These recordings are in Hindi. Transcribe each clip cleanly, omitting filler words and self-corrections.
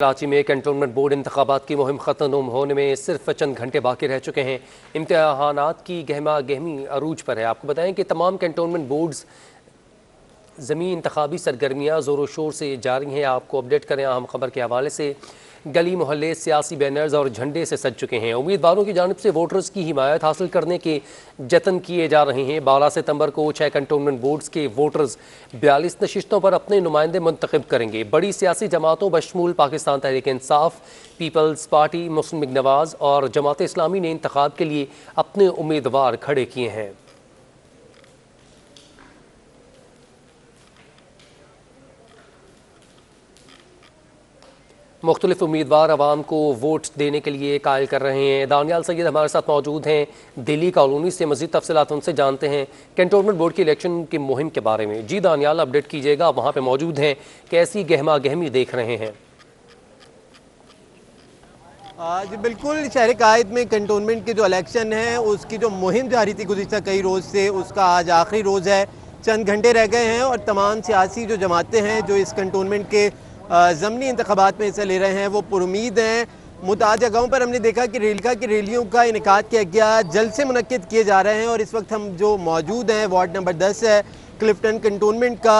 कराची में कंटोनमेंट बोर्ड इंतखाबात की मुहिम ख़त्म होने में सिर्फ चंद घंटे बाकी रह चुके हैं। इम्तहानात की गहमा गहमी अरूज पर है। आपको बताएं कि तमाम कंटोनमेंट बोर्ड्स ज़मीनी इंतखाबी सरगर्मियाँ ज़ोर शोर से जारी हैं। आपको अपडेट करें अहम खबर के हवाले से, गली मोहल्ले सियासी बैनर्स और झंडे से सज चुके हैं। उम्मीदवारों की जानिब से वोटर्स की हिमायत हासिल करने के जतन किए जा रहे हैं। 12 सितंबर को 6 कंटोनमेंट बोर्ड्स के वोटर्स 42 नशिस्तों पर अपने नुमाइंदे मुंतखब करेंगे। बड़ी सियासी जमातों बशमूल पाकिस्तान तहरीक इंसाफ, पीपल्स पार्टी, मुस्लिम लीग नवाज और जमात इस्लामी ने इंतखाब के लिए अपने उम्मीदवार खड़े किए हैं। मुख्तलिफ उम्मीदवार आवाम को वोट देने के लिए कायल कर रहे हैं। दानियाल सैयद हमारे साथ मौजूद हैं दिल्ली कॉलोनी से। मज़ीद तफसीलात उनसे जानते हैं कंटोनमेंट बोर्ड की इलेक्शन की मुहिम के बारे में। जी दानियाल, अपडेट कीजिएगा, वहाँ पे मौजूद हैं, कैसी गहमा गहमी देख रहे हैं? जी बिल्कुल, शहर कायद में कंटोनमेंट के जो इलेक्शन है उसकी जो मुहिम जारी थी गुज़िश्ता कई रोज़ से, उसका आज आखिरी रोज़ है। चंद घंटे रह गए हैं और तमाम सियासी जो जमातें हैं जो इस कंटोनमेंट के ज़मनी इंतखाबात में हिस्सा ले रहे हैं वो पुरुमीद हैं। मुताद जगहों पर हमने देखा कि रैलियों का इनेकाद किया गया, जलसे मुनक्किद किए जा रहे हैं। और इस वक्त हम जो मौजूद हैं वार्ड नंबर 10 है क्लिफ्टन कंटोनमेंट का।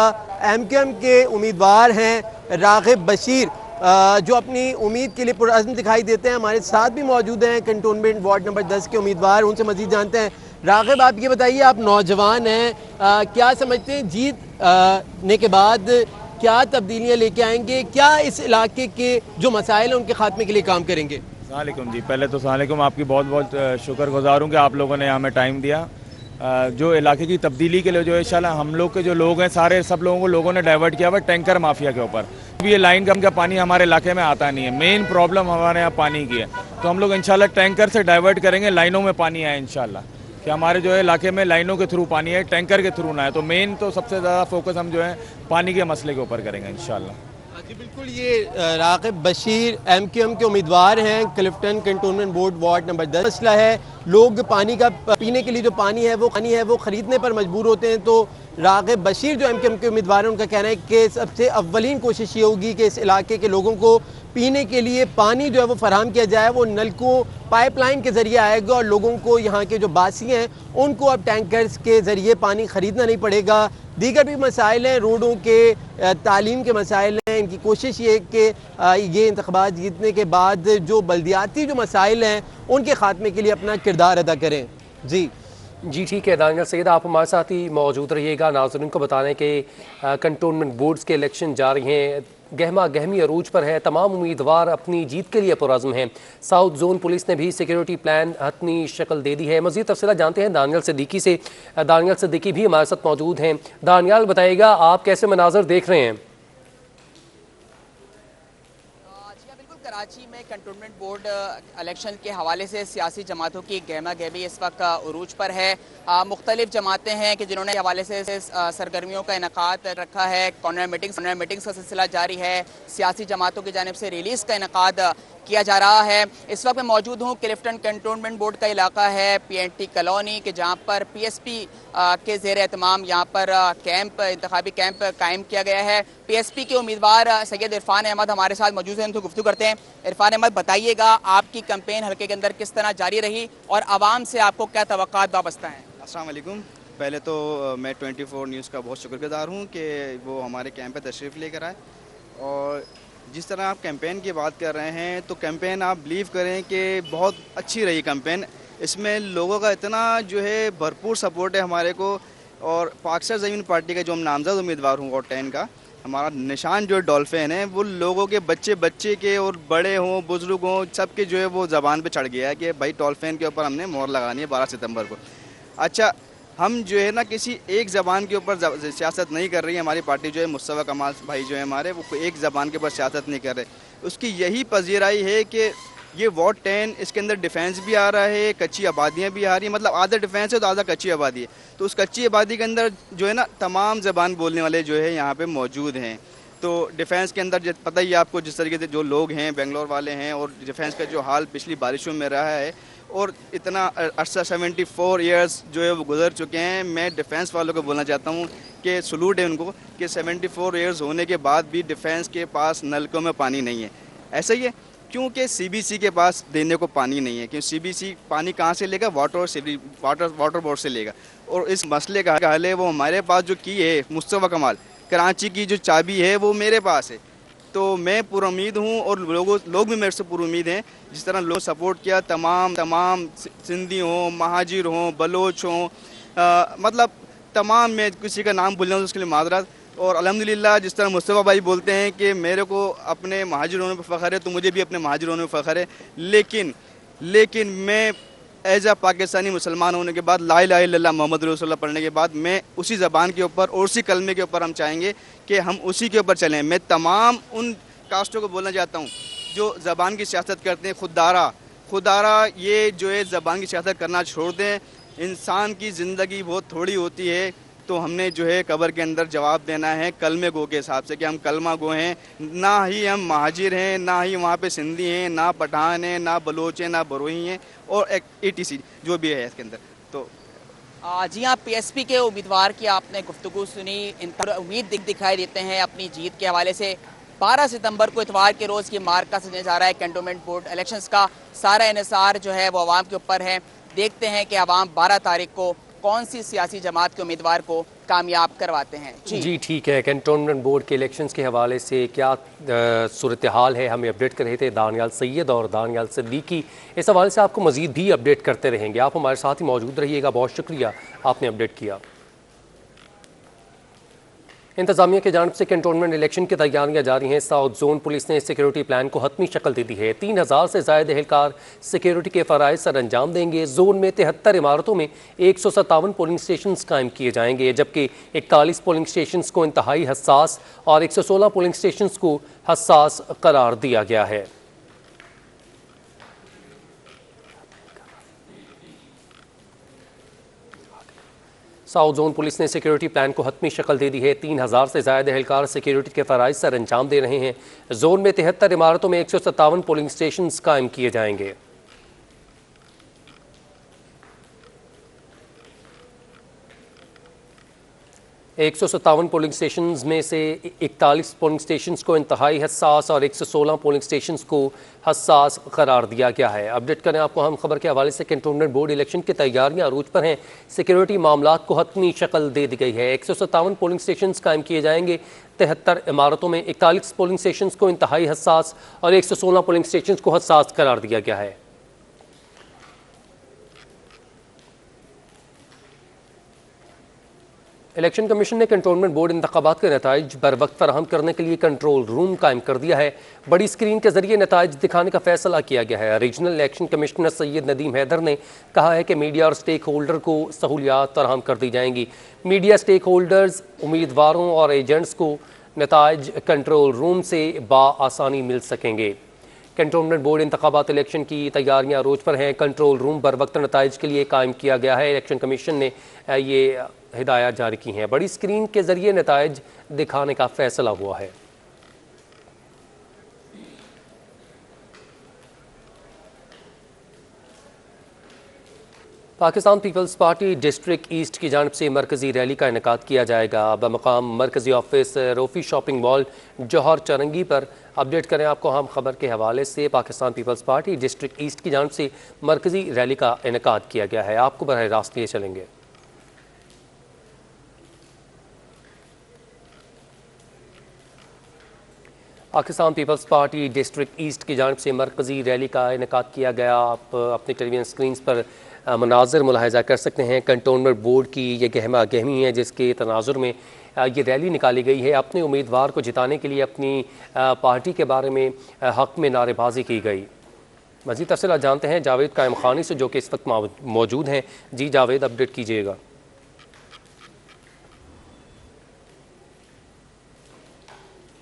MQM के उम्मीदवार हैं राग़िब बशीर, जो अपनी उम्मीद के लिए पुरअज़्म दिखाई देते हैं। हमारे साथ भी मौजूद हैं कंटोनमेंट वार्ड नंबर 10 के उम्मीदवार, उनसे मज़ीद जानते हैं। राग़िब, आप ये बताइए, आप नौजवान हैं, क्या समझते हैं जीत ने के बाद क्या तब्दीलियाँ लेके आएंगे? क्या इस इलाके के जो मसाइल हैं उनके खात्मे के लिए काम करेंगे? अस्सलामुअलैकुम जी, पहले तो अस्सलामुअलैकुम, आपकी बहुत बहुत शुक्रगुजार हूँ कि आप लोगों ने हमें टाइम दिया। जो इलाके की तब्दीली के लिए जो इंशाल्लाह हम लोग के जो लोग हैं सारे सब लोगों को लोगों ने डाइवर्ट किया हुआ टैंकर माफिया के ऊपर। ये लाइन का पानी हमारे इलाके में आता नहीं है, मेन प्रॉब्लम हमारे यहाँ पानी की है। तो हम लोग इंशाल्लाह टैंकर से डाइवर्ट करेंगे, लाइनों में पानी आए इंशाल्लाह, कि हमारे जो है इलाके में लाइनों के थ्रू पानी है, टैंकर के थ्रू ना है। तो मेन तो सबसे ज़्यादा फोकस हम जो है पानी के मसले के ऊपर करेंगे इंशाल्लाह। जी बिल्कुल, ये राग़िब बशीर MQM के उम्मीदवार हैं Clifton cantonment board ward number 10। मसला है लोग पानी का पीने के लिए जो पानी है वो ख़रीदने पर मजबूर होते हैं। तो राग़िब बशीर जो MQM के उम्मीदवार हैं उनका कहना है कि सबसे अव्वलीन कोशिश ये होगी कि इस इलाके के लोगों को पीने के लिए पानी जो है वो फराहम किया जाए। वो नलकों पाइपलाइन के ज़रिए आएगा और लोगों को यहाँ के जो बासी हैं उनको अब टैंकर्स के ज़रिए पानी ख़रीदना नहीं पड़ेगा। दीगर भी मसाइल हैं, रोडों के, तालीम के मसाइल हैं। इनकी कोशिश ये है कि ये इंतख़ाबात जीतने के बाद जो बल्दियाती जो मसाइल हैं उनके ख़ात्मे के लिए अपना किरदार अदा करें। जी ठीक है दानियाल सैयद, आप हमारे साथ ही मौजूद रहिएगा। नाज़रीन को बता दें कि कंटोनमेंट बोर्ड्स के इलेक्शन जारी हैं, गहमा गहमी अरूज पर है। तमाम उम्मीदवार अपनी जीत के लिए पुरअज़्म हैं। साउथ जोन पुलिस ने भी सिक्योरिटी प्लान हतमी शक्ल दे दी है। मज़ीद तफसीलात जानते हैं दानियाल सिद्दीकी से। दानियाल सिद्दीकी भी हमारे साथ मौजूद हैं। दानियाल, बताइएगा आप कैसे मनाज़र देख रहे हैं? कराची में कंटोनमेंट बोर्ड इलेक्शन के हवाले से सियासी जमातों की गहमा गहमी इस वक्त उरूज पर है। मुख्तलिफ जमातें हैं कि जिन्होंने हवाले से सरगर्मियों का इनकाद रखा है। कॉर्नर मीटिंग्स का सिलसिला जारी है। सियासी जमातों की जानिब से रिलीज़ का इनकाद किया जा रहा है। इस वक्त मैं मौजूद हूँ क्लिफ्टन कंटोनमेंट बोर्ड का इलाका है PNT कॉलोनी के, जहाँ पर PSP के ज़ेर एहतमाम यहाँ पर इंतखाबी कैंप कायम किया गया है। PSP के उम्मीदवार सैयद इरफान अहमद हमारे साथ मौजूद हैं, उनसे गुफ्तगू करते हैं। इरफान अहमद, बताइएगा आपकी कैंपेन हल्के के अंदर किस तरह जारी रही और आवाम से आपको क्या तवक्कात वाबस्ता हैं? अस्सलाम वालेकुम। पहले तो मैं 24 न्यूज़ का बहुत शुक्रगुजार हूँ कि वो हमारे कैंप पे तशरीफ़ लेकर आए। और जिस तरह आप कैंपेन की बात कर रहे हैं तो कैंपेन आप बिलीव करें कि बहुत अच्छी रही कैंपेन। इसमें लोगों का इतना जो है भरपूर सपोर्ट है हमारे को। और पाकिस्तान ज़मीन पार्टी का जो हम नामज़द उम्मीदवार हूँ वार्ड 10 का, हमारा निशान जो डॉल्फिन है वो लोगों के बच्चे के और बड़े हों बुज़ुर्ग हों सबके जो है वो ज़बान पे चढ़ गया है कि भाई डॉल्फिन के ऊपर हमने मोहर लगानी है 12 सितंबर को। अच्छा, हम जो है ना किसी एक ज़बान के ऊपर सियासत नहीं कर रही है। हमारी पार्टी जो है मुस्तफ़ा कमाल भाई जो है हमारे, वो एक ज़बान के ऊपर सियासत नहीं कर रहे। उसकी यही पजीराई है कि ये वार्ड 10 इसके अंदर डिफेंस भी आ रहा है, कच्ची आबादियाँ भी आ रही हैं। मतलब आधा डिफेंस है तो आधा कच्ची आबादी है। तो उस कच्ची आबादी के अंदर जो है ना तमाम ज़बान बोलने वाले जो है यहाँ पे मौजूद हैं। तो डिफेंस के अंदर पता ही है आपको जिस तरीके से जो लोग हैं बेंगलोर वाले हैं, और डिफेंस का जो हाल पिछली बारिशों में रहा है और इतना अरसा 74 ईयर्स जो है वो गुजर चुके हैं। मैं डिफेंस वालों को बोलना चाहता हूँ कि सलूट है उनको कि 74 ईयर्स होने के बाद भी डिफेंस के पास नलकों में पानी नहीं है। ऐसा ही है, क्योंकि सीबीसी के पास देने को पानी नहीं है, क्योंकि सीबीसी पानी कहाँ से लेगा? वाटर बोर्ड से लेगा। और इस मसले का हल है वो हमारे पास जो की है मुस्तफा कमाल, कराची की जो चाबी है वो मेरे पास है। तो मैं पूरा उम्मीद हूँ और लोग भी मेरे से पूरी उम्मीद हैं, जिस तरह लोग सपोर्ट किया, तमाम सिंधी हों, महाजिर हों, बलोच हों, मतलब तमाम, मैं किसी का नाम भूल जाऊँ उसके लिए माजरत। और अल्हम्दुलिल्लाह जिस तरह मुस्तफ़ा भाई बोलते हैं कि मेरे को अपने महाजिर होने पर फ़ख्र है, तो मुझे भी अपने महाजिर होने पर फ़ख्र है। लेकिन मैं एज आ पाकिस्तानी मुसलमान होने के बाद, ला इलाहा इल्लल्लाह मोहम्मद रसूलुल्लाह पढ़ने के बाद, मैं उसी ज़बान के ऊपर और उसी कलमे के ऊपर हम चाहेंगे कि हम उसी के ऊपर चलें। मैं तमाम उन कास्टों को बोलना चाहता हूँ जो ज़बान की सियासत करते हैं, खुदारा ये जो है ज़बान की सियासत करना छोड़ दें। इंसान की ज़िंदगी बहुत थोड़ी होती है, तो हमने जो है कब्र के अंदर जवाब देना है कलमे गो के हिसाब से कि हम कलमा गो हैं, ना ही हम महाजिर हैं, ना ही वहाँ पे सिंधी हैं, ना पठान हैं, ना बलोच हैं, ना बरोही हैं, और ETC जो भी है इसके अंदर। तो जी हाँ, PSP के उम्मीदवार की आपने गुफ्तगू सुनी, इन पर उम्मीद दिखाई देते हैं अपनी जीत के हवाले से। 12 सितंबर को इतवार के रोज़ की मार्क का सजने जा रहा है कैंटोनमेंट बोर्ड इलेक्शंस का। सारा इन्हिसार जो है वो अवाम के ऊपर है। देखते हैं कि अवाम 12 तारीख को कौन सी सियासी जमात के उम्मीदवार को कामयाब करवाते हैं। जी ठीक है, कैंटोनमेंट बोर्ड के इलेक्शंस के हवाले से क्या सूरत हाल है, हमें अपडेट कर रहे थे दानियाल सैयद और दानियाल सिद्दीकी। इस हवाले से आपको मज़ीद भी अपडेट करते रहेंगे। आप हमारे साथ ही मौजूद रहिएगा। बहुत शुक्रिया, आपने अपडेट किया। इंतजामिया की जानिब से कैंटोनमेंट इलेक्शन की तैयारियां जारी हैं। साउथ जोन पुलिस ने सिक्योरिटी प्लान को हतमी शक्ल दे दी है। 3000 से ज़ायद एहलकार सिक्योरिटी के फ़राइज़ सर अंजाम देंगे। जोन में 73 इमारतों में 157 पोलिंग स्टेशन कायम किए जाएंगे, जबकि 41 पोलिंग स्टेशन को इंतहाई हसास और 116 पोलिंग स्टेशन को हसास करार दिया गया है। साउथ जोन पुलिस ने सिक्योरिटी प्लान को हतमी शक्ल दे दी है। 3000 से ज़ायद एहलकार सिक्योरिटी के फ़राइज़ सर अंजाम दे रहे हैं। जोन में 73 इमारतों में 157 पोलिंग स्टेशन कायम किए जाएंगे। 157 पोलिंग स्टेशन में से 41 पोलिंग स्टेशन को इंतहाई हसास और 116 पोलिंग स्टेशन को हसास करार दिया गया है। अपडेट करें आपको हम खबर के हवाले से। कैंटोनमेंट बोर्ड इलेक्शन की तैयारियां अरूज पर हैं। सिक्योरिटी मामलात को हतमी शक्ल दे दी गई है। 157 पोलिंग स्टेशन कायम किए जाएंगे। 73 इमारतों में 41 पोलिंग स्टेशन को इंतहाई हसास और 116 पोलिंग स्टेशन को हसास करार दिया गया है। इलेक्शन कमीशन ने कैंटोनमेंट बोर्ड इंतखाबात के नताइज बर वक्त फराहम करने के लिए कंट्रोल रूम कायम कर दिया है। बड़ी स्क्रीन के जरिए नताइज दिखाने का फैसला किया गया है। Regional election commissioner Syed Nadeem Haider ने कहा है कि मीडिया और स्टेक होल्डर को सहूलियात फराहम कर दी जाएंगी। मीडिया, स्टेक होल्डर्स, उम्मीदवारों और एजेंट्स को नताइज कंट्रोल रूम से बाआसानी मिल सकेंगे। कैंटोनमेंट बोर्ड इंतखाबात इलेक्शन की तैयारियां रोज पर हैं। कंट्रोल रूम बर वक्त नताइज के लिए कायम किया गया है। इलेक्शन कमीशन ने ये हिदायत जारी की हैं। बड़ी स्क्रीन के जरिए नताइज दिखाने का फैसला हुआ है। Pakistan peoples party district east की जानिब से मरकजी रैली का इनेकाद किया जाएगा। बमकाम मरकजी ऑफिस रोफी शॉपिंग मॉल जौहर चरंगी पर। अपडेट करें आपको हम खबर के हवाले से। Pakistan peoples party district east की जानिब से मरकजी रैली का इनेकाद किया गया है। आपको बराह रास्त लिए चलेंगे। Pakistan peoples party district east की जानिब से मरकजी रैली का इनेकाद किया गया। आप अपनी टेलीविजन स्क्रीन पर मनाज़र मुलाहिज़ा कर सकते हैं। कंटोनमेंट बोर्ड की ये गहमा गहमी है जिसके तनाजुर में ये रैली निकाली गई है। अपने उम्मीदवार को जिताने के लिए अपनी पार्टी के बारे में हक़ में नारेबाजी की गई। मज़ीद तफ़सीलात जानते हैं जावेद कायम खानी से, जो कि इस वक्त मौजूद हैं। जी जावेद, अपडेट कीजिएगा।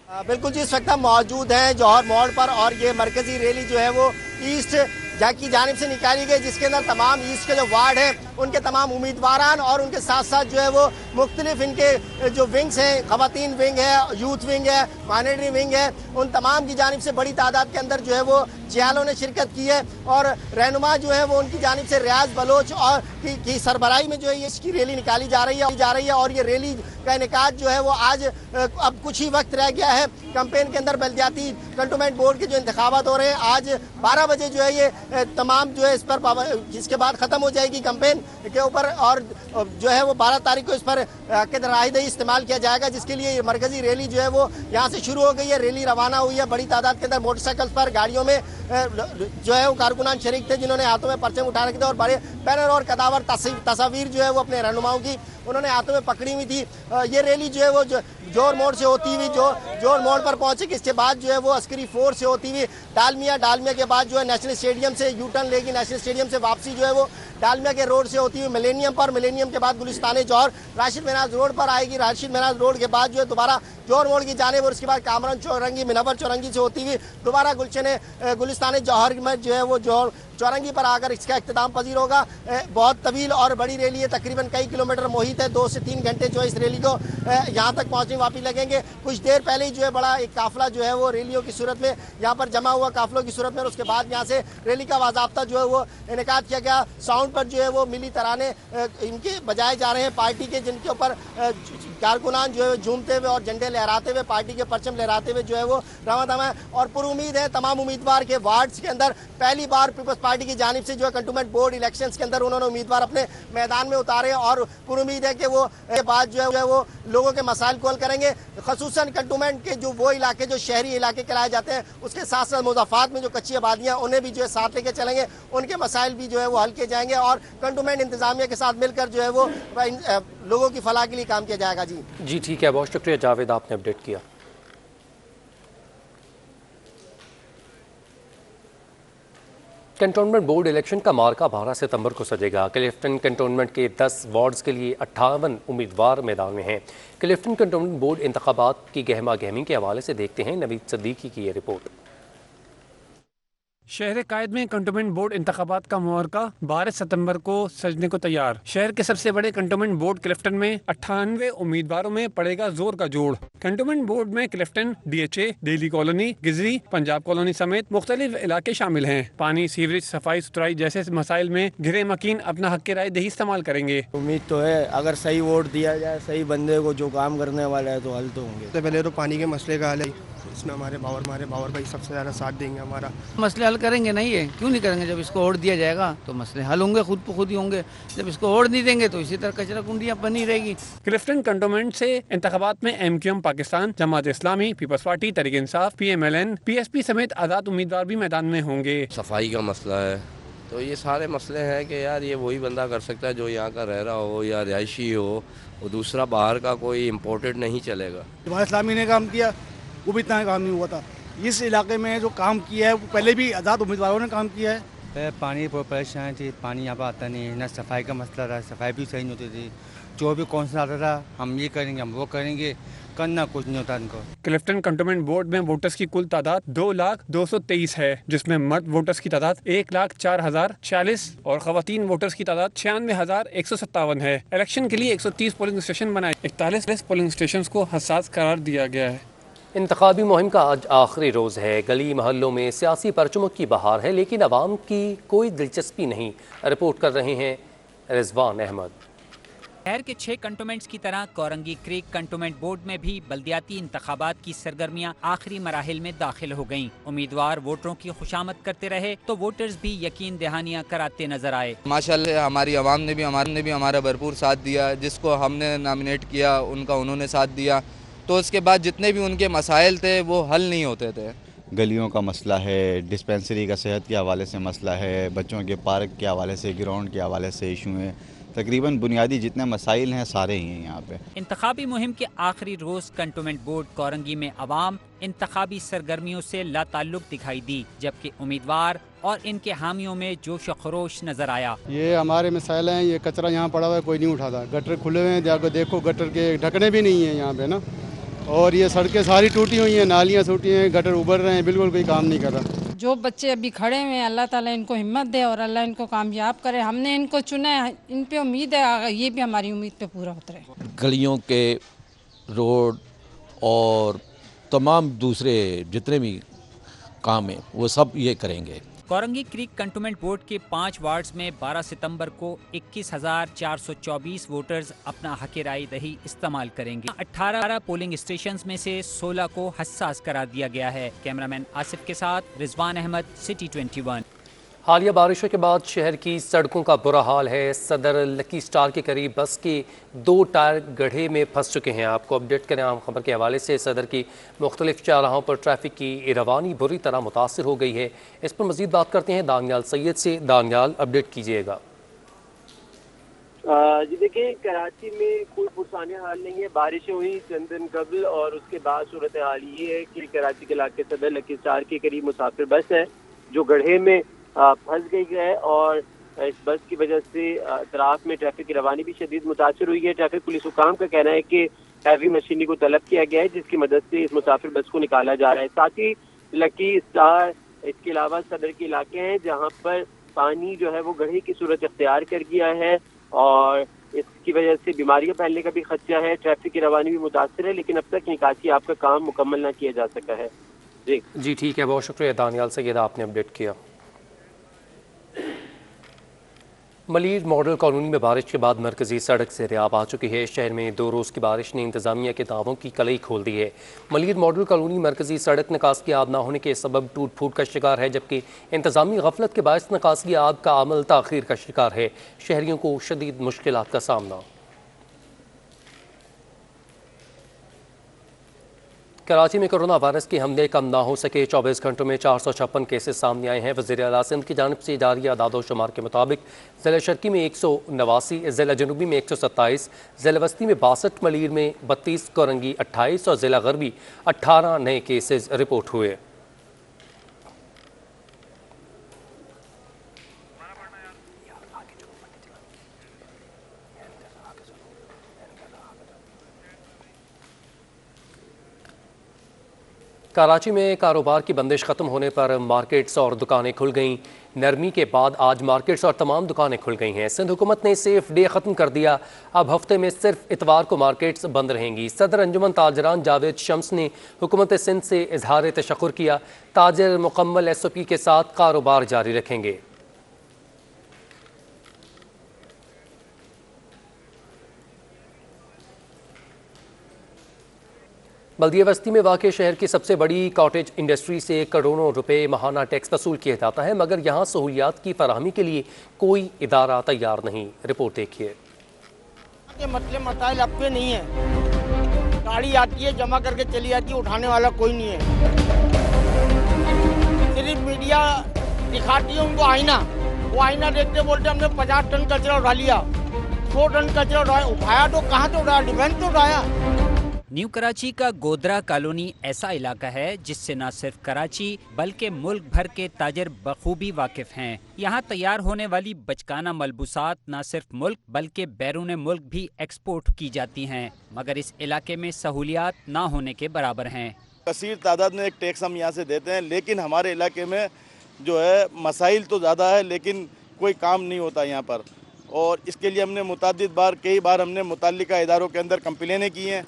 बिल्कुल जी, इस वक्त हम मौजूद हैं जौहर मोड़ पर और ये मरकजी रैली जो है वो ईस्ट की जानिब से निकाली गई, जिसके अंदर तमाम ईस्ट के जो वार्ड हैं उनके तमाम उम्मीदवारान और उनके साथ साथ जो है वो मुख्तलिफ इनके जो विंग्स हैं, ख़वातीन विंग है, यूथ विंग है, माइनॉरिटी विंग है, उन तमाम की जानिब से बड़ी तादाद के अंदर जो है वो जियालों ने शिरकत की है। और रहनुमा जो है वो उनकी जानिब से रियाज बलोच और की सरबराही में जो है इसकी रैली निकाली जा रही है और ये रैली का इनेकाद जो है वो आज अब कुछ ही वक्त रह गया है कैंपेन के अंदर। बल्दियाती कंटोनमेंट बोर्ड के जो इंतखाबात हो रहे हैं आज 12 बजे जो है ये तमाम जो है इस पर जिसके बाद ख़त्म हो जाएगी कैंपेन के ऊपर, और जो है वो 12 तारीख को इस पर राहदही इस्तेमाल किया जाएगा, जिसके लिए ये मरकजी रैली जो है वो यहाँ से शुरू हो गई है। रैली रवाना हुई है बड़ी तादाद के अंदर मोटरसाइकिल पर, गाड़ियों में जो है वो कारकुनान शरीक थे जिन्होंने हाथों में परचम उठा रखे थे और बड़े बैनर और कदावर तस्वीर जो है वो अपने रहनुमाओं की उन्होंने हाथों में पकड़ी हुई थी। ये रैली जो है वो जोर मोड़ से होती हुई जोर मोड़ पर पहुंचेगी। इसके बाद जो है वो अस्करी फोर्स से होती हुई डालमिया के बाद जो है नेशनल स्टेडियम से यू टर्न लेगी, नेशनल स्टेडियम से वापसी जो है वो डालमिया के रोड से होती हुई मिलेनियम के बाद गुलिस्तान जौहर राशिद महनाज रोड पर आएगी। राशिद महनाज रोड के बाद जो है दोबारा जोर मोड़ की जानिब और उसके बाद कामरान चौरंगी, मिनवर चौरंगी से होती हुई दोबारा गुलिस्तान जौहर में जो है वो चौरंगी पर आकर इसका इख्तिताम पजीर होगा। बहुत तवील और बड़ी रैली है, तकरीबन कई किलोमीटर मुहित है, 2 से 3 घंटे जो है इस रैली को यहाँ तक पहुँचने वापस लगेंगे। कुछ देर पहले ही जो है बड़ा एक काफिला जो है वो रैलियों की सूरत में यहाँ पर जमा हुआ, काफिलों की सूरत में, और उसके बाद यहाँ से रैली का बाज़ाब्ता जो है वो इनेकाद किया गया। साउंड पर जो है वो मिली तराने इनके बजाए जा रहे हैं पार्टी के, जिनके ऊपर कारकुनान जो है झूमते हुए और झंडे लहराते हुए, पार्टी के परचम लहराते हुए जो है वो रवाना है। और पुरुमीद है तमाम उम्मीदवार के वार्ड्स के अंदर पहली बार पीपल्स पार्टी की जानिब से जो है कंटोनमेंट बोर्ड इलेक्शंस के अंदर उन्होंने उम्मीदवार अपने मैदान में उतारे और पुरुमीद है कि वो के बाद जो है वो लोगों के मसाइल को हल करेंगे। खसूसन कंटोनमेंट के जो वो इलाके जो शहरी इलाके कहलाए जाते हैं, उसके साथ साथ मुज़ाफ़ात में जो कच्ची आबादियाँ उन्हें भी जो है साथ लेके चलेंगे, उनके मसाइल भी जो है वो हल किए जाएंगे और कंटोनमेंट इंतजामिया के साथ मिलकर जो है वो लोगों की फलाह के लिए काम किया जाएगा। जी ठीक है, बहुत शुक्रिया जावेद, आपने अपडेट किया। कंटोनमेंट बोर्ड इलेक्शन का मार्का 12 सितंबर को सजेगा। क्लिफ्टन कंटोनमेंट के 10 वार्ड्स के लिए 58 उम्मीदवार मैदान में हैं। क्लिफ्टन कंटोनमेंट बोर्ड इंतखाबात की गहमा गहमी के हवाले से देखते हैं नवीद सद्दीकी की ये रिपोर्ट। शहर कायद में कंटोनमेंट बोर्ड इंतखाबात का मुहर्रका 12 सितंबर को सजने को तैयार। शहर के सबसे बड़े कंटोनमेंट बोर्ड क्लिफ्टन में 98 उम्मीदवारों में पड़ेगा जोर का जोड़। कंटोनमेंट बोर्ड में Clifton, DHA, daily colony, Gizri, Punjab colony समेत मुख्तलिफ इलाके शामिल हैं। पानी, सीवरेज, सफाई सुथराई जैसे मसाइल में घिरे मकीन अपना हक राय दही इस्तेमाल करेंगे। उम्मीद तो है अगर सही वोट दिया जाए सही बंदे को जो काम करने वाला है तो हल तो होंगे। सबसे पहले तो पानी के मसले का हल है, इसमें हमारे बावर भाई सबसे ज़्यादा साथ देंगे हमारा। मसले हल करेंगे नहीं है, क्यों नहीं करेंगे? जब इसको वोट दिया जाएगा तो मसले हल होंगे, खुद ब खुद ही होंगे। जब इसको वोट नहीं देंगे तो इसी तरह कचरा कुंडियाँ बनी रहेगी। क्लिफ्टन कंटोनमेंट से इंतखाबात में MQM Pakistan, Jamaat Islami, peoples party, Tehreek Insaf, PMLN, PSP समेत आज़ाद उम्मीदवार भी मैदान में होंगे। सफाई का मसला है, तो ये सारे मसले हैं कि यार ये वही बंदा कर सकता है जो यहाँ का रह रहा हो या रिहायशी हो, और दूसरा बाहर का कोई इम्पोर्टेड नहीं चलेगा। जमात इस्लामी ने काम किया, वो भी इतना काम नहीं हुआ था। इस इलाके में जो काम किया है वो पहले भी आज़ाद उम्मीदवारों ने काम किया है। पानी बहुत परेशान थी, पानी यहाँ पर आता नहीं है, ना सफाई का मसला रहा, सफाई भी सही नहीं होती थी। जो भी कौन सा आता था हम ये करेंगे हम वो करेंगे, करना कुछ नहीं होता इनको। क्लिफ्टन कंटोनमेंट बोर्ड में वोटर्स की कुल तादाद 2,02,23 है, जिसमें मर्द वोटर्स की तादाद 1,04,040 और खवातीन वोटर्स की तादाद 96,157 है। इलेक्शन के लिए 130 पोलिंग स्टेशन बनाए, 41 पोलिंग स्टेशन को हसास करार दिया गया है। इंतखाबी मुहिम का आज आखिरी रोज़ है। गली मोहल्लों में सियासी परचमों की बहार है, लेकिन अवाम की कोई दिलचस्पी नहीं। रिपोर्ट कर रहे हैं रिजवान अहमद। शहर के 6 कंटोनमेंट्स की तरह कोरंगी क्रीक कंटोनमेंट बोर्ड में भी बल्दियाती इंतखाबात की सरगर्मियां आखिरी मराहिल में दाखिल हो गईं। उम्मीदवार वोटरों की खुशामद करते रहे तो वोटर्स भी यकीन दहानियां कराते नजर आए। माशाल्लाह हमारी आवाम ने भी हमारा भरपूर साथ दिया, जिसको हमने नॉमिनेट किया उनका उन्होंने साथ दिया, तो उसके बाद जितने भी उनके मसाइल थे वो हल नहीं होते थे। गलियों का मसला है, डिस्पेंसरी का सेहत के हवाले से मसला है, बच्चों के पार्क के हवाले से, ग्राउंड के हवाले से इशू हैं। तकरीबन बुनियादी जितने मसाइल हैं सारे ही हैं यहाँ पे। इंतखाबी मुहिम के आखिरी रोज कंटोनमेंट बोर्ड कोरंगी में अवाम इंतखाबी सरगर्मियों से लाताल्लुक दिखाई दी, जबकि उम्मीदवार और इनके हामियों में जोश खरोश नजर आया। ये हमारे मसाइल हैं, ये कचरा यहाँ पड़ा हुआ है, कोई नहीं उठाता। गटर खुले हुए हैं, जाकर देखो गटर के ढकने भी नहीं है यहाँ पे ना, और ये सड़कें सारी टूटी हुई हैं, नालियाँ टूटी हैं, गटर उभर रहे हैं, बिल्कुल कोई काम नहीं कर रहा। जो बच्चे अभी खड़े हुए हैं अल्लाह ताला इनको हिम्मत दे और अल्लाह इनको कामयाब करे। हमने इनको चुना है, इन पे उम्मीद है, ये भी हमारी उम्मीद पे पूरा उतरे। गलियों के रोड और तमाम दूसरे जितने भी काम हैं वो सब ये करेंगे। कोरंगी क्रीक कंटोनमेंट बोर्ड के 5 वार्ड्स में 12 सितंबर को 21,424 वोटर्स अपना हक राय दही इस्तेमाल करेंगे। 18 पोलिंग स्टेशंस में से 16 को हसास करार दिया गया है। कैमरामैन आसिफ के साथ रिजवान अहमद, सिटी 21। हालिया बारिशों के बाद शहर की सड़कों का बुरा हाल है। सदर लकी स्टार के करीब बस के 2 टायर गड्ढे में फंस चुके हैं। आपको अपडेट करें आम खबर के हवाले से। सदर की मुख्तलिफ चौराहों पर ट्रैफिक की रवानी बुरी तरह मुतासर हो गई है। इस पर मजीद बात करते हैं दानियाल सैयद से। दानियाल, अपडेट कीजिएगा। जी देखिए, कराची में कोई पुरसाने हाल नहीं है। बारिशें हुई चंद दिन कबल और उसके बाद सूरत हाल ये है कि कराची के इलाके सदर लकी स्टार के करीब मुसाफिर बस है जो गड्ढे में फंस गई है और इस बस की वजह से अतराफ में ट्रैफिक की रवानी भी शदीद मुतासर हुई है। ट्रैफिक पुलिस हुकाम का कहना है कि हैवी मशीनरी को तलब किया गया है जिसकी मदद से इस मुसाफिर बस को निकाला जा रहा है। साथ ही लकी स्टार, इसके अलावा सदर के इलाके हैं जहाँ पर पानी जो है वो गड्ढे की सूरत इख्तियार कर गया है और इसकी वजह से बीमारियां फैलने का भी खदशा है। ट्रैफिक की रवानी भी मुतासर है, लेकिन अब तक निकासी आपका काम मुकम्मल ना किया जा सका है। जी ठीक है, बहुत शुक्रिया दानियाल सैयद, आपने अपडेट किया। मलीर मॉडल कॉलोनी में बारिश के बाद मरकजी सड़क से रियाब आ चुकी है। शहर में 2 रोज़ की बारिश ने इंतजामिया के दावों की कलई खोल दी है। मलीर मॉडल कॉलोनी मरकजी सड़क निकासी आब ना होने के सबब टूट फूट का शिकार है, जबकि इंतजामी गफलत के बायस निकासी आब का अमल ताखीर का शिकार है। शहरियों को शदीद मुश्किलात का सामना। कराची में कोरोना वायरस के हमले कम ना हो सके। 24 घंटों में 456 केसेस सामने आए हैं। वज़ीर आला सिंध की जानिब से जारी आदाद शुमार के मुताबिक ज़िला शर्की में 189, ज़िला जनूबी में 127, ज़िला वस्ती में 62, मलीर में 32, कोरंगी 28 और ज़िला गरबी 18 नए केसेस रिपोर्ट हुए। कराची में कारोबार की बंदिश ख़त्म होने पर मार्केट्स और दुकानें खुल गईं। नरमी के बाद आज मार्केट्स और तमाम दुकानें खुल गई हैं। सिंध हुकूमत ने सेफ डे ख़त्म कर दिया। अब हफ्ते में सिर्फ इतवार को मार्केट्स बंद रहेंगी। सदर अंजुमन ताजरान जावेद शम्स ने हुकूमत सिंध से इजहार तशक्कुर किया। ताजर मुकम्मल SOP के साथ कारोबार जारी रखेंगे। बल्दिया बस्ती में वाक़ शहर की सबसे बड़ी कॉटेज इंडस्ट्री से करोड़ों रुपए माहाना टैक्स वसूल किया जाता है, मगर यहाँ सहूलियात की फराहमी के लिए कोई इदारा तैयार नहीं। रिपोर्ट देखिए। ये मसले मसाइल अब के नहीं है। गाड़ी आती है, जमा करके चली जाती है, उठाने वाला कोई नहीं है। सिर्फ मीडिया दिखाती है उनको आईना, वो आईना देखते बोलते हमने 50 टन कचरा उठा लिया, 100 टन कचरा उठाया तो कहाँ से उठाया? डिफेंस से उठाया। न्यू कराची का गोदरा कॉलोनी ऐसा इलाका है जिससे न सिर्फ कराची बल्कि मुल्क भर के ताजर बखूबी वाकिफ हैं। यहाँ तैयार होने वाली बचकाना मलबूसात न सिर्फ मुल्क बल्कि बैरून मुल्क भी एक्सपोर्ट की जाती हैं, मगर इस इलाके में सहूलियात ना होने के बराबर हैं। कसीर तादाद में एक टैक्स हम यहाँ से देते हैं, लेकिन हमारे इलाके में जो है मसाइल तो ज़्यादा है, लेकिन कोई काम नहीं होता यहाँ पर। और इसके लिए हमने कई बार हमने मुताल्लिका इदारों के अंदर कंप्लेनें की हैं,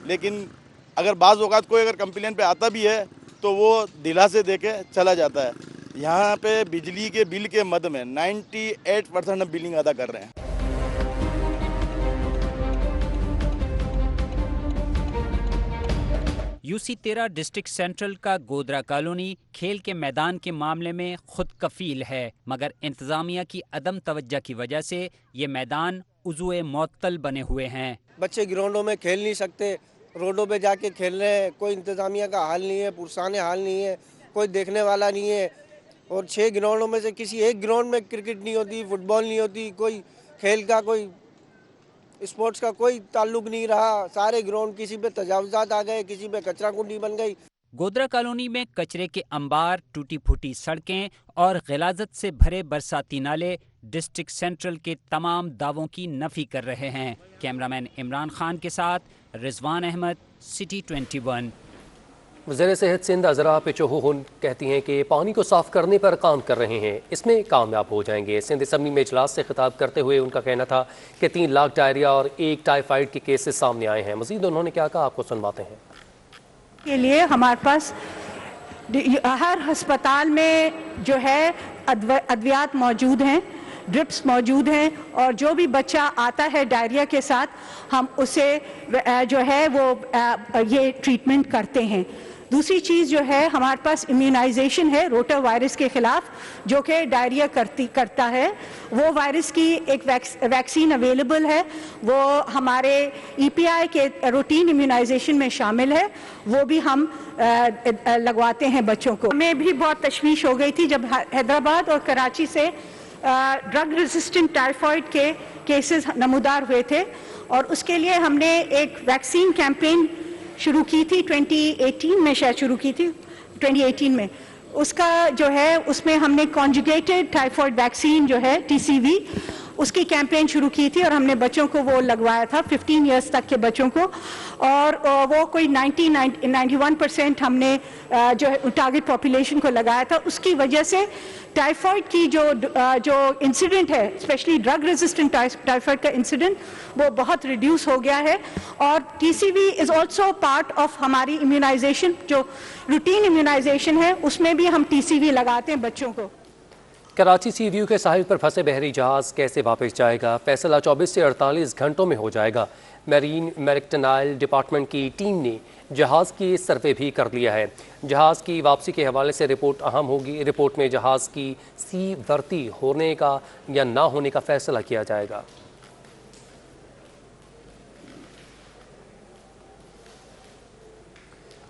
लेकिन अगर बाज़ औक़ात कोई अगर कंप्लेन पे आता भी है तो वो दिला से दे के चला जाता है। यहाँ पे बिजली के बिल के मद में 98% हम बिलिंग अदा कर रहे हैं। UC13 डिस्ट्रिक्ट सेंट्रल का गोदरा कॉलोनी खेल के मैदान के मामले में खुद कफील है, मगर इंतजामिया की अदम तवज्जो की वजह से ये मैदान उज़्वे मुअत्तल बने हुए हैं। बच्चे ग्राउंडों में खेल नहीं सकते, रोडों पे जाके खेल रहे हैं। कोई इंतजामिया का हाल नहीं है, पुरसाने हाल नहीं है, कोई देखने वाला नहीं है। और 6 ग्राउंडों में से किसी एक ग्राउंड में क्रिकेट नहीं होती, फुटबॉल नहीं होती, कोई खेल का कोई स्पोर्ट्स का कोई ताल्लुक नहीं रहा। सारे ग्राउंड किसी पे तजावुज़ात आ गए, किसी पे कचरा कुंडी बन गई। गोदरा कॉलोनी में कचरे के अंबार, टूटी फूटी सड़कें और गिलाजत से भरे बरसाती नाले डिस्ट्रिक्ट सेंट्रल के तमाम दावों की नफी कर रहे हैं। कैमरामैन इमरान खान के साथ रिजवान अहमद, सिटी 21। वज़ीर सेहत सिंध अजरा पिचोहू कहती हैं कि पानी को साफ करने पर काम कर रहे हैं, इसमें कामयाब हो जाएंगे। सिंध असम्बली में इजलास से खिताब करते हुए उनका कहना था कि 3 लाख डायरिया और 1 टाइफाइड के केसेस सामने आए हैं। मजीद उन्होंने क्या कहा, आपको सुनवाते हैं। के लिए हमारे पास हर अस्पताल में जो है अद्वियात मौजूद हैं, ड्रिप्स मौजूद हैं, और जो भी बच्चा आता है डायरिया के साथ हम उसे जो है वो ये ट्रीटमेंट करते हैं। दूसरी चीज़ जो है हमारे पास इम्यूनाइजेशन है रोटा वायरस के ख़िलाफ़, जो कि डायरिया करता है। वो वायरस की एक वैक्सीन अवेलेबल है, वो हमारे EPI के रूटीन इम्यूनाइजेशन में शामिल है, वो भी हम लगवाते हैं बच्चों को। हमें भी बहुत तशवीश हो गई थी जब हैदराबाद और कराची से ड्रग रेजिस्टेंट टाइफाइड के केसेस नमूदार हुए थे, और उसके लिए हमने एक वैक्सीन कैंपेन शुरू की थी 2018 में, शायद शुरू की थी 2018 में। उसका जो है उसमें हमने कॉन्जुगेटेड टाइफाइड वैक्सीन जो है TCV, उसकी कैंपेन शुरू की थी और हमने बच्चों को वो लगवाया था 15 इयर्स तक के बच्चों को, और वो कोई 91% हमने जो है टारगेट पॉपुलेशन को लगाया था। उसकी वजह से टाइफाइड की जो इंसिडेंट है, स्पेशली ड्रग रेजिस्टेंट टाइफाइड का इंसिडेंट, वो बहुत रिड्यूस हो गया है। और TCV is also part of हमारी इम्यूनाइजेशन, जो रूटीन इम्यूनाइजेशन है उसमें भी हम TCV लगाते हैं बच्चों को। कराची सी व्यू के साहिल पर फंसे बहरी जहाज़ कैसे वापस जाएगा, फैसला 24 से 48 घंटों में हो जाएगा। मैरीन मैरिटाइम डिपार्टमेंट की टीम ने जहाज़ की सर्वे भी कर लिया है। जहाज़ की वापसी के हवाले से रिपोर्ट अहम होगी। रिपोर्ट में जहाज़ की सी वर्ती होने का या ना होने का फैसला किया जाएगा।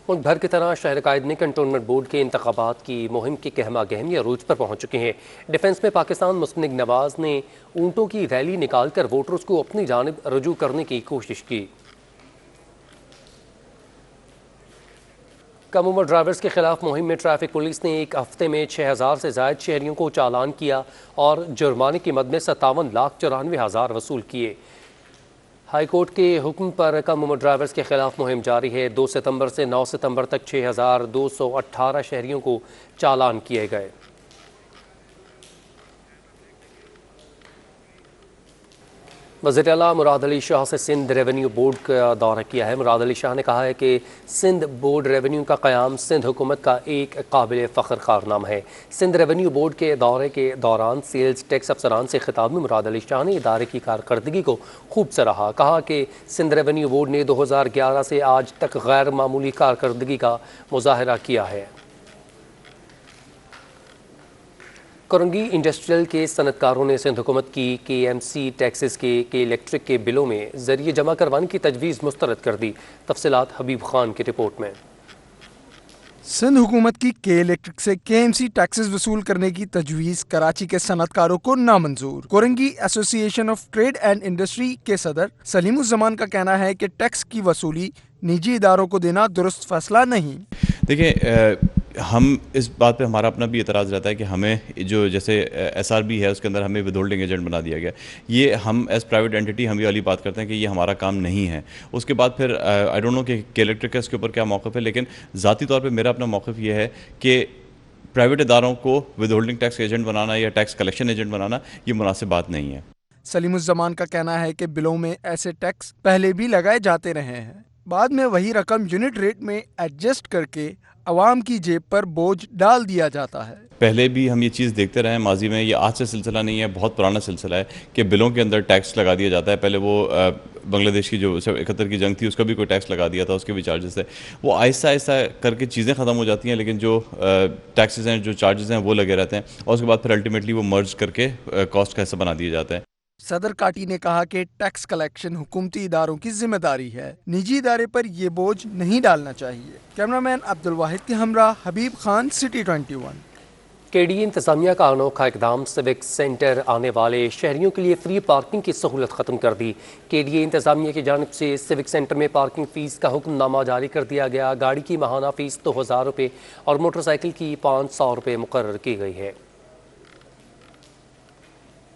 मुल्क भर की तरह शहर कायदीन कंटोनमेंट बोर्ड के इंतखाबात की मुहिम की गहमा गहमी अरूज पर पहुँच चुके हैं। डिफेंस में पाकिस्तान मुस्तनिक नवाज ने ऊँटों की रैली निकाल कर वोटर्स को अपनी जानिब रजू करने की कोशिश की। कम उम्र ड्राइवर्स के खिलाफ मुहिम में ट्रैफिक पुलिस ने एक हफ्ते में 6000 से ज़ायद शहरियों को चालान किया और जुर्माने की मद में 57,94,000 वसूल किए। हाई कोर्ट के हुक्म पर कम उम्र ड्राइवर्स के खिलाफ मुहिम जारी है। 2 सितंबर से 9 सितंबर तक 6218 शहरियों को चालान किए गए। वज़ीर आला मुराद अली शाह से सिंध रेवेन्यू बोर्ड का दौरा किया है। मुराद अली शाह ने कहा है कि सिंध बोर्ड रेवेन्यू का क़याम सिंध हुकूमत का एक काबिल फ़ख्र कारनामा है। सिंध रेवेन्यू बोर्ड के दौरे के दौरान सेल्स टैक्स अफसरान से खिताब में मुराद अली शाह ने इदारे की कारकर्दगी को खूब सराहा। कहा कि सिंध रेवेन्यू बोर्ड ने 2011 से आज तक गैर मामूली कारकर्दगी का मुजाहरा किया है। कोरंगी इंडस्ट्रियल के सनतकारों ने सिंध हुकूमत की KMC टैक्सेस के इलेक्ट्रिक के बिलों में जरिए जमा करवाने की तजवीज़ मुस्तरद कर दी। तफसीलात हबीब खान की रिपोर्ट में। सिंध हुकूमत की के इलेक्ट्रिक से KMC टैक्सेस वसूल करने की तजवीज़ कराची के सनतकारों को नामंजूर। Korangi association of trade and industry के सदर सलीमुज़्ज़मान का कहना है कि टैक्स की वसूली निजी इदारों को देना दुरुस्त फैसला नहीं। देखिए, हम इस बात पे हमारा अपना भी एतराज़ रहता है कि हमें जो जैसे SRB है उसके अंदर हमें विदहोल्डिंग एजेंट बना दिया गया। ये हम एज प्राइवेट एंटिटी हम ये वाली बात करते हैं कि ये हमारा काम नहीं है। उसके बाद फिर आई डोंट नो कि इलेक्ट्रिक का इसके ऊपर क्या मौक़िफ़ है, लेकिन ज़ाती तौर पे मेरा अपना मौक़िफ़ ये है कि प्राइवेट इदारों को विदहोल्डिंग टैक्स एजेंट बनाना या टैक्स कलेक्शन एजेंट बनाना ये मुनासिब बात नहीं है। सलीमुज़्ज़मान का कहना है कि बिलों में ऐसे टैक्स पहले भी लगाए जाते रहे हैं, बाद में वही रकम यूनिट रेट में एडजस्ट करके अवाम की जेब पर बोझ डाल दिया जाता है। पहले भी हम ये चीज़ देखते रहे हैं माजी में, ये आज से सिलसिला नहीं है, बहुत पुराना सिलसिला है कि बिलों के अंदर टैक्स लगा दिया जाता है। पहले वो बांग्लादेश की जो 71 की जंग थी उसका भी कोई टैक्स लगा दिया था, उसके भी चार्जेस है। वो आहिस्ता आहिस्ता करके चीज़ें ख़त्म हो जाती हैं, लेकिन जो टैक्सेस हैं, जो चार्जेस हैं वो लगे रहते हैं और उसके बाद फिर अल्टीमेटली वो मर्ज करके कॉस्ट का हिस्सा बना दिया जाता है। सदर काटी ने कहा कि टैक्स कलेक्शन हुकूमती इदारों की जिम्मेदारी है, निजी इदारे पर ये बोझ नहीं डालना चाहिए। कैमरामैन अब्दुल वाहिद के हमरा हबीब खान, सिटी 21। KDA इंतजामिया का अनोखा इकदाम, सिविक सेंटर आने वाले शहरियों के लिए फ्री पार्किंग की सहूलत ख़त्म कर दी। KDA इंतजामिया की जानिब से सिविक सेंटर में पार्किंग फ़ीस का हुक्मनामा जारी कर दिया गया। गाड़ी की माहाना फ़ीस 2000 रुपये और मोटरसाइकिल की 500 रुपये मुकर्रर की गई है।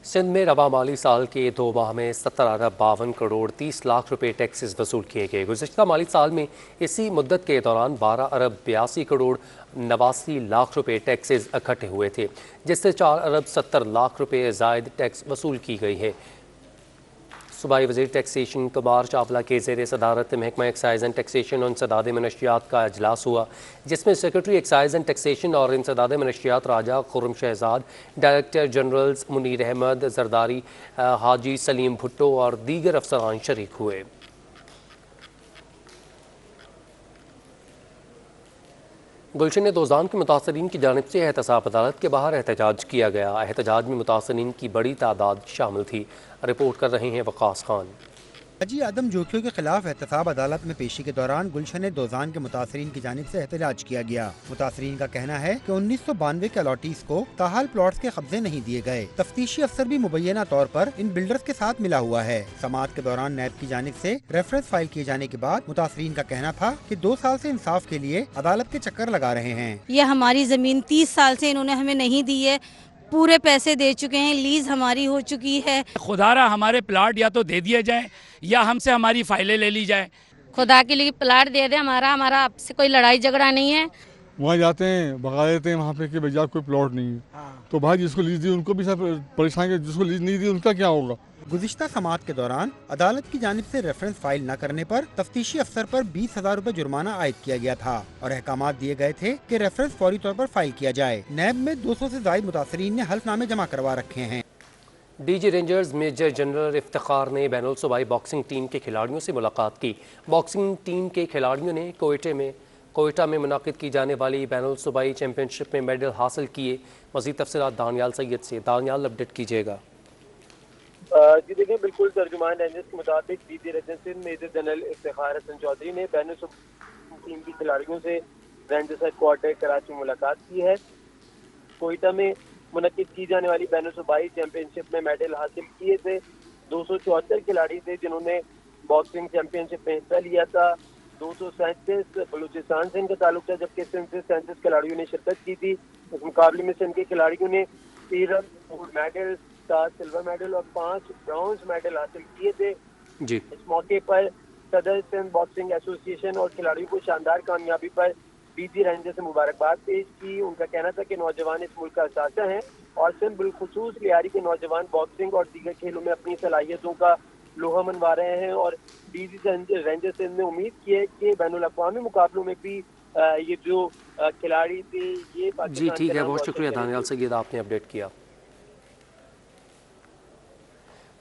सिंध में रवा माली साल के 2 माह में 70 अरब 52 करोड़ 30 लाख रुपए टैक्सेस वसूल किए गए। गुज़िश्ता माली साल में इसी मुद्दत के दौरान 12 अरब 82 करोड़ 89 लाख रुपए टैक्सेस इकट्ठे हुए थे, जिससे 4 अरब 70 लाख रुपए ज़ायद टैक्स वसूल की गई है। सूबाई वज़ीर टैक्सेशन कुमार चावला के ज़ेर सदारत महकमा एक्साइज़ एंड टैक्सेशन और इंसदाद मनशियात का इजलास हुआ, जिसमें सेक्रेटरी एक्साइज़ एंड टैक्सेशन और इंसदाद मनशियात राजा खुर्रम शहजाद, डायरेक्टर जनरल्स मुनीर अहमद जरदारी, हाजी सलीम भुट्टो और दीगर अफसरान शरीक हुए। गुलशन दोजान के मुतासरीन की जानिब से एहतसाब अदालत के बाहर एहतजाज किया गया। एहतजाज में मुतासरीन की बड़ी तादाद शामिल थी। रिपोर्ट कर रहे हैं वकास खान। हाजी आदम जोखियों के खिलाफ एहतसाब अदालत में पेशी के दौरान गुलशन दोजान के मुतासरीन की जानिब से एहतजाज किया गया। मुतासरीन का कहना है कि 1992 के अलॉटीज को ताहाल प्लॉट्स के कब्जे नहीं दिए गए। तफ्तीशी अफसर भी मुबैना तौर पर इन बिल्डर्स के साथ मिला हुआ है। समाअत के दौरान नैब की जानिब से रेफरेंस फाइल किए जाने के बाद मुतासरीन का कहना था कि 2 साल से इंसाफ के लिए अदालत के चक्कर लगा रहे हैं। ये हमारी जमीन 30 साल से इन्होंने हमें नहीं दी है, पूरे पैसे दे चुके हैं, लीज हमारी हो चुकी है। खुदारा हमारे प्लाट या तो दे दिए जाए या हमसे हमारी फाइलें ले ली जाए। खुदा के लिए प्लाट दे दे, हमारा आपसे कोई लड़ाई झगड़ा नहीं है। वहाँ जाते हैं भगा देते हैं वहाँ पे कि भैया कोई प्लॉट नहीं है, तो भाई जिसको लीज दी उनको भी सब परेशान, जिसको लीज नहीं दी उनका क्या होगा। गुज़िश्ता समाअत के दौरान अदालत की जानिब से रेफरेंस फाइल न करने पर तफ्तीशी अफसर पर 20,000 रुपए जुर्माना आयद किया गया था और अहकामात दिए गए थे कि रेफरेंस फौरी तौर पर फाइल किया जाए। नैब में 200 से ज़ायद मुतासरीन ने हल्फनामे जमा करवा रखे हैं। DG Rangers major general Iftikhar ने बैनुल सूबाई बॉक्सिंग टीम के खिलाड़ियों से मुलाकात की। बॉक्सिंग टीम के खिलाड़ियों ने कोयटा में मुनाकिद की जाने वाली बैनुल सूबाई चैम्पियनशिप में मेडल हासिल किए। मज़ीद तफसीलात दानियाल सैयद से। दानियाल, अपडेट कीजिएगा। जी देखिए, बिल्कुल तर्जुमान रेंजर्स के मुताबिक DG Rangers major general Iftikhar Hasan Chaudhry ने बैनुल सूबाई टीम के खिलाड़ियों से रेंजर्स हेडक्वार्टर कराची में मुलाकात की है। कोयटा में मुनक्किद की जाने वाली बैनुल सूबाई चैंपियनशिप में मेडल हासिल किए थे। 274 खिलाड़ी थे जिन्होंने बॉक्सिंग चैंपियनशिप में हिस्सा लिया था। 237 बलूचिस्तान से इनका ताल्लुक था, जबकि सिंध से 37 खिलाड़ियों ने शिरकत की थी। इस मुकाबले में सिंध के खिलाड़ियों ने 13 गोल्ड मेडल, 7 सिल्वर मेडल और 5 ब्रॉन्ज मेडल हासिल किए थे। जी। इस मौके पर सदर सिंध बॉक्सिंग एसोसिएशन और खिलाड़ियों को शानदार कामयाबी पर डीजी रेंजर से मुबारकबाद पेश की। उनका कहना था कि नौजवान इस मुल्क का असासा हैं और सिंध बिलखुसूस लियारी के नौजवान बॉक्सिंग और दीगर खेलों में अपनी सलाहियतों का लोहा मनवा रहे हैं और डीजी रेंजर सिंध ने उम्मीद की है कि बैनुल अक़वामी मुकाबलों में भी ये जो खिलाड़ी थे ये जी ठीक है, बहुत शुक्रिया दानियाल सैयद, आपने अपडेट किया।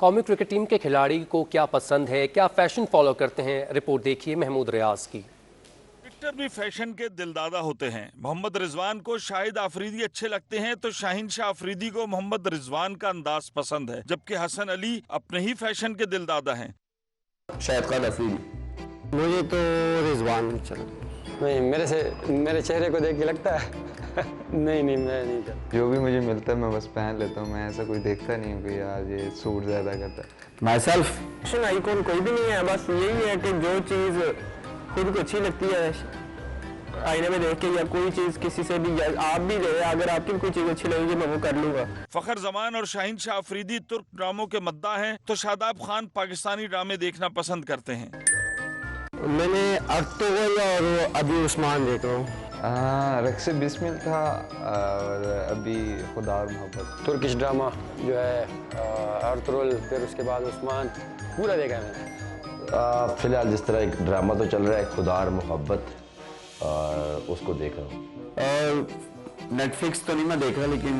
कौमी क्रिकेट टीम के खिलाड़ी को क्या पसंद है, क्या फैशन फॉलो करते हैं, रिपोर्ट देखिए महमूद रियाज की। क्रिकेटर भी फैशन के दिलदादा होते हैं। मोहम्मद रिजवान को शाहिद आफरीदी अच्छे लगते हैं तो शाहीन शाह आफरीदी को मोहम्मद रिजवान का अंदाज पसंद है, जबकि हसन अली अपने ही फैशन के दिलदादा हैं। शाहिद खान आफरीदी। मुझे तो रिजवान नहीं, मेरे चेहरे को देख के लगता है नहीं मैं नहीं करता। जो भी मुझे मिलता है मैं बस पहन लेता हूँ। मैं ऐसा कोई देखता नहीं हूँ कि यार ये सूट ज्यादा करता है। माई सेल्फ फैशन आइकॉन कोई भी नहीं है, बस यही है कि जो चीज़ खुद को अच्छी लगती है आईने में देख के या कोई चीज़ किसी से भी, आप भी रहे अगर आपकी कोई चीज़ अच्छी लगेगी मैं वो कर लूँगा। फखर जमान और शाहीन शाह आफरीदी तुर्क ड्रामों के मद्दा हैं तो शादाब खान पाकिस्तानी ड्रामे देखना पसंद करते हैं। मैंने अर्तुगरुल और अभी उस्मान देख रहा हूँ। रक्स बिस्मिल था और अभी खुदा और मोहब्बत। तुर्किश ड्रामा जो है अर्तुगरुल, फिर उसके बाद उस्मान, पूरा देखा है मैंने। फिलहाल जिस तरह एक ड्रामा तो चल रहा है खुदा और मोहब्बत, और उसको देख रहा हूँ। और नेटफ्लिक्स तो नहीं मैं देख रहा, लेकिन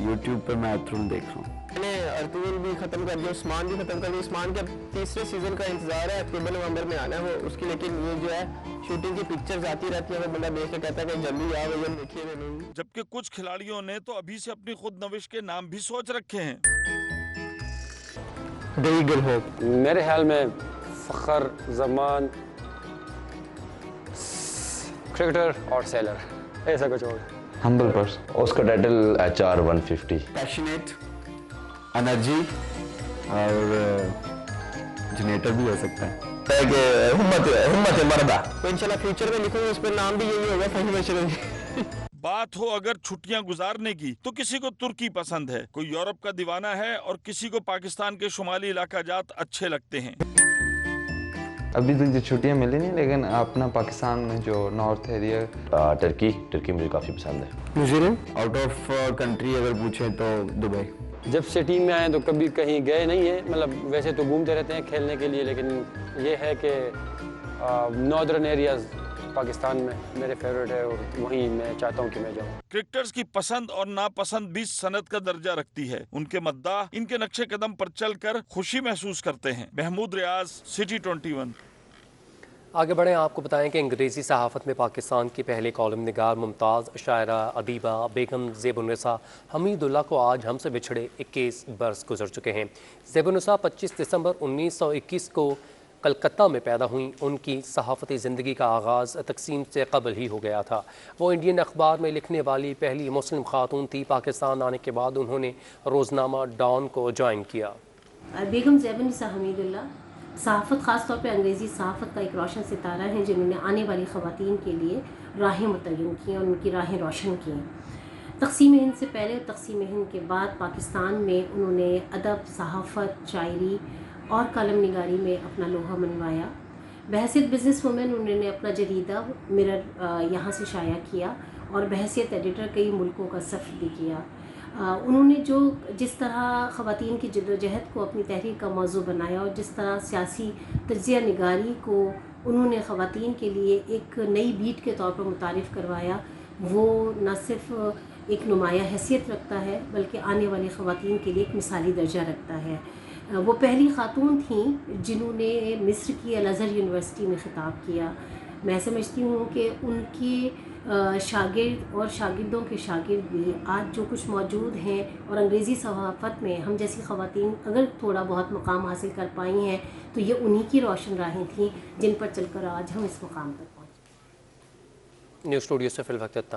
यूट्यूब पे मैं अर्तुगरुल देख रहा हूँ। मैंने अर्तुगरुल भी खत्म कर दिया, उस्मान भी खत्म कर दिया। उस्मान के 3रे सीजन का इंतजार है, अक्टूबर नवंबर में आना है वो उसकी, लेकिन ये जो है शूटिंग की पिक्चर्स आती रहती है, वो बंदा देख के कहता है कि जल्दी आ भैया देखिए नहीं। जबकि कुछ खिलाड़ियों ने तो अभी से अपनी खुद नविश के नाम भी सोच रखे हैं। मेरे ख्याल में फखर जमान, क्रिकेटर और सेलर, ऐसा कुछ और। Humble person. उसका टाइटल HR 150। पैशनेट, एनर्जी और जनरेटर भी हो सकता है। हिम्मत मर्दा। तो इंशाल्लाह फ्यूचर में लिखूंगा उस पर नाम भी यही होगा, फहीम अशरफ। बात हो अगर छुट्टियां गुजारने की, तो किसी को तुर्की पसंद है, कोई यूरोप का दीवाना है और किसी को पाकिस्तान के शुमाली इलाका जात अच्छे लगते हैं। अभी तक जो छुट्टियां मिली नहीं, लेकिन अपना पाकिस्तान में जो नॉर्थ एरिया टर्की मुझे काफ़ी पसंद है। न्यूजीलैंड। आउट ऑफ कंट्री अगर पूछें तो दुबई। जब से टीम में आए तो कभी कहीं गए नहीं है, मतलब वैसे तो घूमते रहते हैं खेलने के लिए, लेकिन ये है कि नॉर्दर्न एरियाज पाकिस्तान में मेरे फेवरेट है और वहीं मैं चाहता हूं कि मैं जाऊं। क्रिकेटर्स की पसंद और नापसंद भी सनद का दर्जा रखती है। उनके मद्दाह इनके नक्शे कदम पर चलकर खुशी महसूस करते हैं। महमूद रियाज, सिटी 21। आगे बढ़ें, आपको बताएं कि अंग्रेज़ी सहाफ़त में पाकिस्तान की पहले कॉलम निगार मुमताज़ शायरा अदीबा बेगम ज़ेबुन्निसा हमीदुल्लाह को आज हमसे बिछड़े 21 बरस गुजर चुके हैं। ज़ेबुन्निसा 25 दिसंबर 1921 को कलकत्ता में पैदा हुई। उनकी सहाफ़ती ज़िंदगी का आगाज़ तकसीम से कबल ही हो गया था। वो इंडियन अखबार में लिखने वाली पहली मुस्लिम खातून थी। पाकिस्तान आने के बाद उन्होंने रोज़नामा डॉन को ज्वाइन किया। बेगम ज़ेबुन्निसा हमीदुल्लाह सहाफ़त, ख़ास तौर पे अंग्रेज़ी सहाफ़त का एक रोशन सितारा है, जिन्होंने आने वाली ख़वातीन के लिए राहें मुतय्यन की और उनकी राहें रोशन की। तक़सीम हिंद से पहले और तक़सीम हिंद के बाद पाकिस्तान में उन्होंने अदब, सहाफ़त, शायरी और कलम निगारी में अपना लोहा मनवाया। बहैसियत बिज़नेस वुमेन उन्होंने अपना जरीदा मिरर यहाँ से शाया किया और बहैसियत एडिटर कई मुल्कों का सफ़र भी किया। उन्होंने जिस तरह ख़वातीन की जद्दोजहद को अपनी तहरीर का मौजू बनाया और जिस तरह सियासी तज्ज़िया निगारी को उन्होंने ख़वातीन के लिए एक नई बीट के तौर पर मुतारिफ़ करवाया, वो न सिर्फ़ एक नुमाया हैसियत रखता है बल्कि आने वाली ख़वातीन के लिए एक मिसाली दर्जा रखता है। वो पहली खातून थी जिन्होंने मिस्र की अल अज़हर यूनिवर्सिटी में ख़िताब किया। मैं समझती हूँ कि उनके शागिर्द और शागिर्दों के शागिर्द भी आज जो कुछ मौजूद हैं और अंग्रेज़ी सहाफ़त में हम जैसी ख़वातीन अगर थोड़ा बहुत मकाम हासिल कर पाई हैं तो ये उन्हीं की रोशन राहें थीं जिन पर चलकर आज हम इस मुकाम तक पहुँचे। न्यूज़ स्टूडियो से फिल वक्त